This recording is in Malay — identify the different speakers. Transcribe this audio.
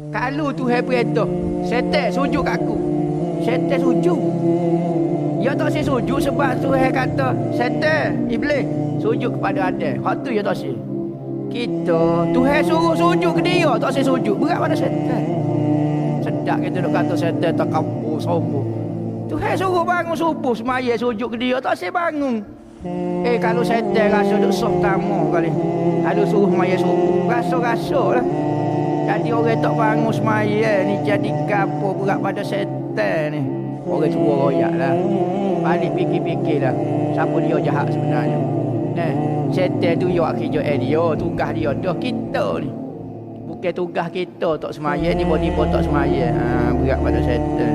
Speaker 1: Kalau Tuhan perintah, setan sujud kat aku. Setan sujud. Ya tak si sujud sebab Tuhan kata, setan, iblis, sujud kepada Adam. Hak tu ya tak si. Kita, Tuhan suruh sujud ke dia, tak si sujud. Berat pada setan. Sedap kita nak kata setan takabur, sombong. Tuhan suruh bangun subuh, semaya sujud ke dia, tak si bangun. Kalau setan rasa duk soh tamu kali. Kalau suruh semaya subuh, rasa-rasa lah. Jadi orang tak bangun semaya ni jadi gapo berat pada setan ni. Orang tua royak lah. Balik fikir-fikir lah. Siapa dia jahat sebenarnya. Nah, setan tu yo kerja dia, tugas dia dah kita ni. Bukan tugas kita tak semaya, tiba-tiba tak semaya. Berat pada setan.